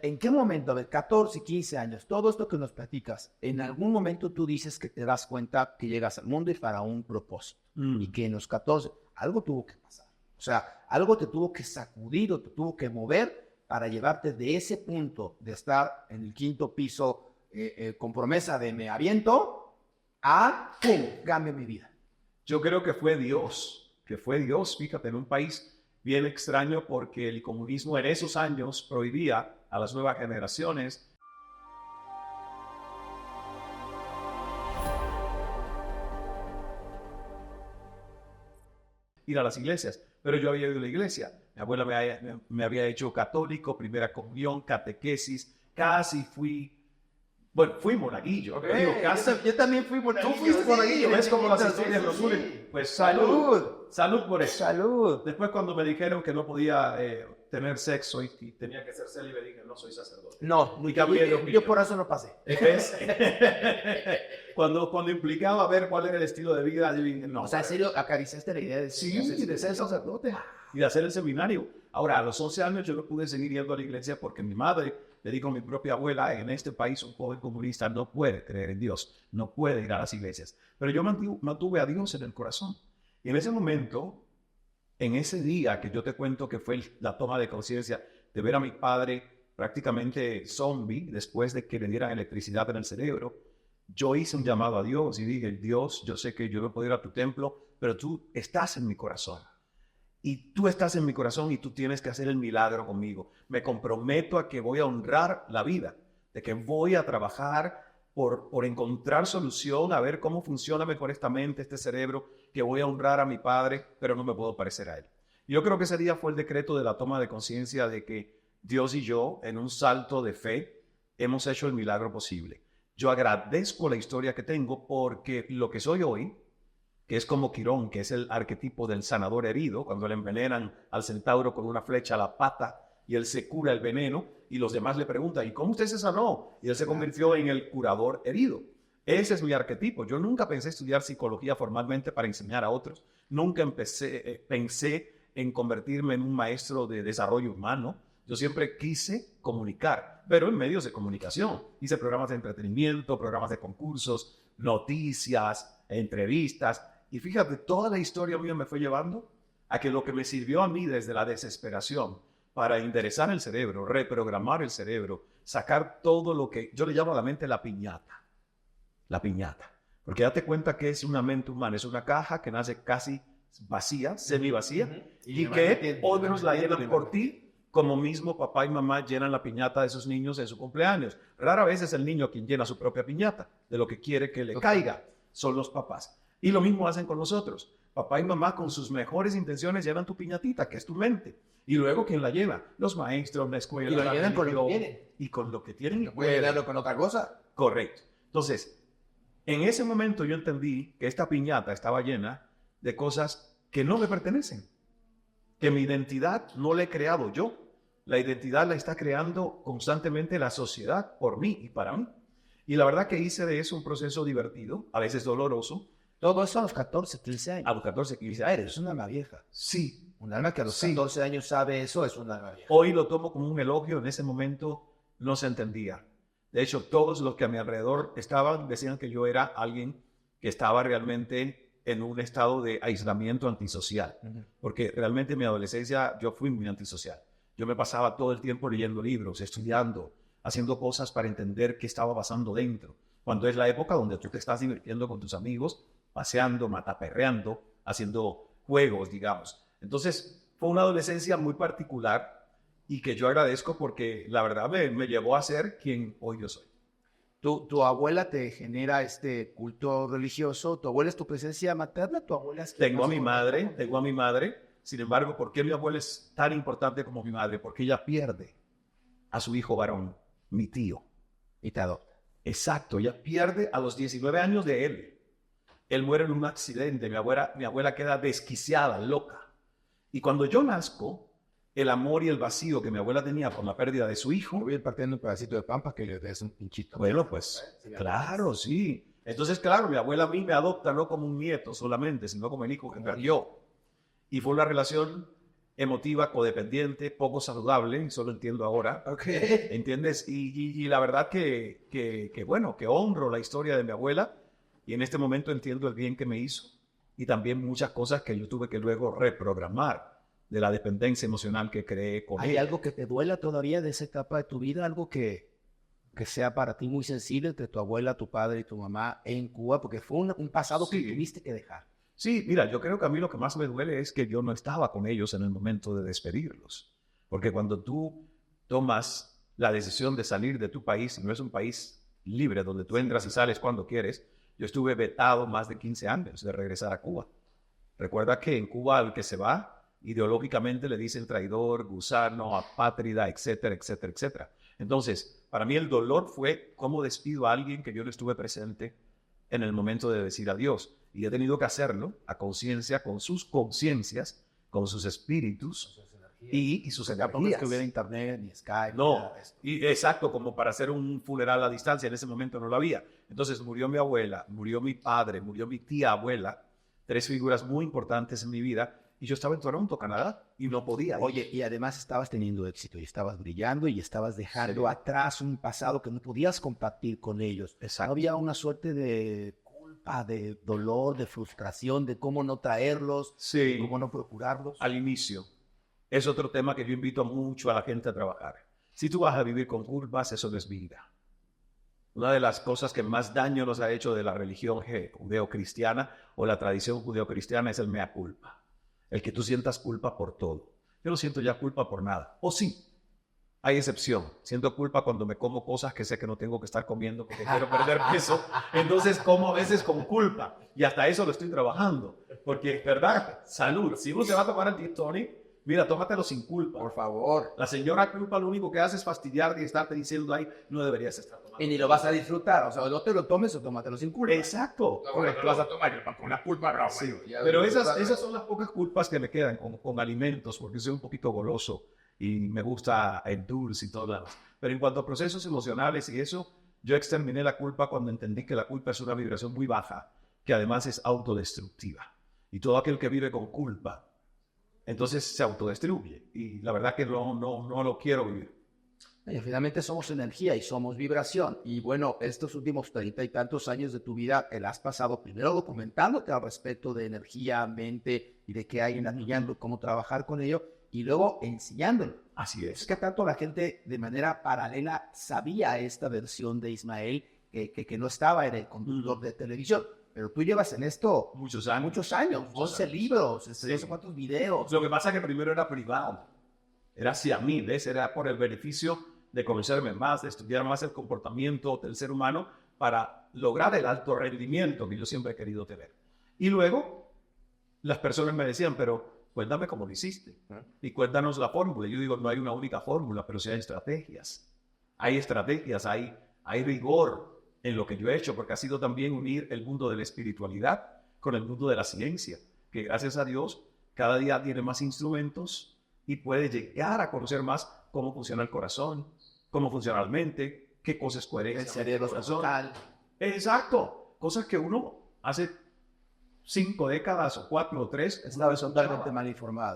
¿en qué momento, de 14, 15 años, todo esto que nos platicas, en algún momento tú dices que te das cuenta que llegas al mundo y para un propósito? Y que en los 14, algo tuvo que pasar. O sea, algo te tuvo que sacudir o te tuvo que mover para llevarte de ese punto de estar en el quinto piso con promesa de me aviento a ¡pum! Cambia mi vida. Yo creo que fue Dios, fíjate, en un país bien extraño porque el comunismo en esos años prohibía a las nuevas generaciones ir a las iglesias, pero yo había ido a la iglesia. Mi abuela me había hecho católico, primera comunión, catequesis, casi fui monaguillo. Okay. Digo, yo también fui monaguillo. Tú fuiste monaguillo, ¿ves cómo las historias nos unen? Pues salud por eso. Salud. Después cuando me dijeron que no podía tener sexo y tenía que ser célibe, dije, no soy sacerdote. No, yo por eso no pasé. ¿Ves? cuando implicaba ver cuál era el estilo de vida, yo dije, no. O sea, ¿en serio acariciaste la idea de ser sacerdote? Y de hacer el seminario. Ahora, a los 11 años yo no pude seguir yendo a la iglesia porque mi madre, le dijo a mi propia abuela, en este país un joven comunista no puede creer en Dios, no puede ir a las iglesias. Pero yo mantuve a Dios en el corazón. Y en ese momento, en ese día que yo te cuento que fue la toma de conciencia de ver a mi padre prácticamente zombie después de que le dieran electricidad en el cerebro, yo hice un llamado a Dios y dije, Dios, yo sé que yo no puedo ir a tu templo, pero tú estás en mi corazón. Y tú estás en mi corazón y tú tienes que hacer el milagro conmigo. Me comprometo a que voy a honrar la vida, de que voy a trabajar por encontrar solución, a ver cómo funciona mejor esta mente, este cerebro, que voy a honrar a mi padre, pero no me puedo parecer a él. Yo creo que ese día fue el decreto de la toma de conciencia de que Dios y yo, en un salto de fe, hemos hecho el milagro posible. Yo agradezco la historia que tengo porque lo que soy hoy, que es como Quirón, que es el arquetipo del sanador herido, cuando le envenenan al centauro con una flecha a la pata y él se cura el veneno y los demás le preguntan, ¿y cómo usted se sanó? Y él se convirtió en el curador herido. Ese es mi arquetipo. Yo nunca pensé estudiar psicología formalmente para enseñar a otros. Nunca pensé en convertirme en un maestro de desarrollo humano. Yo siempre quise comunicar, pero en medios de comunicación. Hice programas de entretenimiento, programas de concursos, noticias, entrevistas. Y fíjate, toda la historia mía me fue llevando a que lo que me sirvió a mí desde la desesperación para enderezar el cerebro, reprogramar el cerebro, sacar todo lo que yo le llamo a la mente la piñata. La piñata. Porque date cuenta que es una mente humana, es una caja que nace casi vacía, semivacía, y que otros la llenan por ti, como mismo papá y mamá llenan la piñata de sus niños en su cumpleaños. Rara vez es el niño quien llena su propia piñata, de lo que quiere que le caiga, son los papás. Y lo mismo hacen con nosotros. Papá y mamá con sus mejores intenciones llenan tu piñatita, que es tu mente. Y luego, ¿quién la llena? Los maestros, la escuela. Y lo llenan con lo que tienen. Y con lo que tienen. No puede llenarlo con otra cosa. Correcto. Entonces, en ese momento yo entendí que esta piñata estaba llena de cosas que no me pertenecen. Que mi identidad no la he creado yo. La identidad la está creando constantemente la sociedad por mí y para mí. Y la verdad que hice de eso un proceso divertido, a veces doloroso. Todo eso a los 14, 15 años. A los 14, 15 años. años. Es una alma vieja. Sí. Un alma que a los 14 años sabe eso es una alma vieja. Hoy lo tomo como un elogio. En ese momento no se entendía. De hecho, todos los que a mi alrededor estaban decían que yo era alguien que estaba realmente en un estado de aislamiento antisocial. Porque realmente en mi adolescencia yo fui muy antisocial. Yo me pasaba todo el tiempo leyendo libros, estudiando, haciendo cosas para entender qué estaba pasando dentro. Cuando es la época donde tú te estás divirtiendo con tus amigos, paseando, mataperreando, haciendo juegos, digamos. Entonces, fue una adolescencia muy particular y que yo agradezco porque la verdad me llevó a ser quien hoy yo soy. Tu abuela te genera este culto religioso, tu abuela es tu presencia materna, tu abuela es... Tengo a mi madre. Sin embargo, ¿por qué mi abuela es tan importante como mi madre? Porque ella pierde a su hijo varón, mi tío. Y te adopta. Exacto, ella pierde a los 19 años de él. Él muere en un accidente, mi abuela queda desquiciada, loca. Y cuando yo nazco, el amor y el vacío que mi abuela tenía por la pérdida de su hijo... Voy a ir partiendo un pedacito de pan para que le des un pinchito. Bueno, pues, claro, sí. Entonces, claro, mi abuela a mí me adopta no como un nieto solamente, sino como el hijo que perdió. Y fue una relación emotiva, codependiente, poco saludable, eso lo entiendo ahora. Okay. ¿Entiendes? Y la verdad bueno, que honro la historia de mi abuela y en este momento entiendo el bien que me hizo y también muchas cosas que yo tuve que luego reprogramar de la dependencia emocional que creé con ¿Hay ella. algo que te duela todavía de esa etapa de tu vida? ¿Algo que sea para ti muy sensible entre tu abuela, tu padre y tu mamá en Cuba? Porque fue un pasado que Sí. tuviste que dejar. Sí, mira, yo creo que a mí lo que más me duele es que yo no estaba con ellos en el momento de despedirlos. Porque cuando tú tomas la decisión de salir de tu país, y no es un país libre donde tú entras y sales cuando quieres, yo estuve vetado más de 15 años de regresar a Cuba. Recuerda que en Cuba al que se va, ideológicamente le dicen traidor, gusano, apátrida, etcétera, etcétera, etcétera. Entonces, para mí el dolor fue cómo despido a alguien que yo no estuve presente en el momento de decir adiós. Y he tenido que hacerlo a conciencia, con sus conciencias, con sus espíritus y sus Tampoco energías. es que hubiera internet ni Skype. No, nada de esto. y exacto, como para hacer un funeral a distancia, en ese momento no lo había. Entonces murió mi abuela, murió mi padre, murió mi tía abuela, 3 figuras muy importantes en mi vida, y yo estaba en Toronto, Canadá, y no podía ir. Oye, y además estabas teniendo éxito y estabas brillando y estabas dejando Sí. atrás un pasado que no podías compartir con ellos. Exacto. No había una suerte de culpa, de dolor, de frustración, de cómo no traerlos, Sí. de cómo no procurarlos. Al inicio. Es otro tema que yo invito mucho a la gente a trabajar. Si tú vas a vivir con culpas, eso no es vida. Una de las cosas que más daño nos ha hecho de la religión judeocristiana o la tradición judeocristiana es el mea culpa. El que tú sientas culpa por todo. Yo no siento ya culpa por nada. O sí, hay excepción. Siento culpa cuando me como cosas que sé que no tengo que estar comiendo porque quiero perder peso. Entonces como a veces con culpa. Y hasta eso lo estoy trabajando. Porque, ¿verdad? Salud. Si uno se va a tomar el gin tonic, mira, tómatelo sin culpa. Por favor. La señora culpa lo único que hace es fastidiar y estarte diciendo ahí, no deberías estar tomando. Y ni lo vas a disfrutar. O sea, no te lo tomes o tómatelo sin culpa. Exacto. Tú vas a tomar con la culpa, no, Sí, bueno, pero esas son las pocas culpas que me quedan con alimentos, porque soy un poquito goloso y me gusta el dulce y todo lo demás. Pero en cuanto a procesos emocionales y eso, yo exterminé la culpa cuando entendí que la culpa es una vibración muy baja, que además es autodestructiva. Y todo aquel que vive con culpa, entonces se autodestruye. Y la verdad que no lo quiero vivir. Y finalmente somos energía y somos vibración. Y bueno, estos últimos 30 y tantos años de tu vida, el has pasado primero documentándote al respecto de energía, mente y de qué hay en la energía, cómo trabajar con ello, y luego enseñándolo. Así Es es. que tanto la gente de manera paralela sabía esta versión de Ismael que no estaba en el conductor de televisión. Pero tú llevas en esto Muchos años. muchos años, 11 libros, no sé cuántos videos. Lo que pasa es que primero era privado. Era hacia mí, ¿ves? Era por el beneficio de conocerme más, de estudiar más el comportamiento del ser humano para lograr el alto rendimiento que yo siempre he querido tener. Y luego las personas me decían, pero cuéntame cómo lo hiciste y cuéntanos la fórmula. Y yo digo, no hay una única fórmula, pero sí hay estrategias. Hay estrategias, hay rigor en lo que yo he hecho, porque ha sido también unir el mundo de la espiritualidad con el mundo de la ciencia, que gracias a Dios cada día tiene más instrumentos y puede llegar a conocer más cómo funciona el corazón, cómo funciona la mente, qué cosa es coherencia. El cerebro total. Exacto, cosas que uno hace 5 décadas o 4 o 3 Estaban totalmente mal informadas.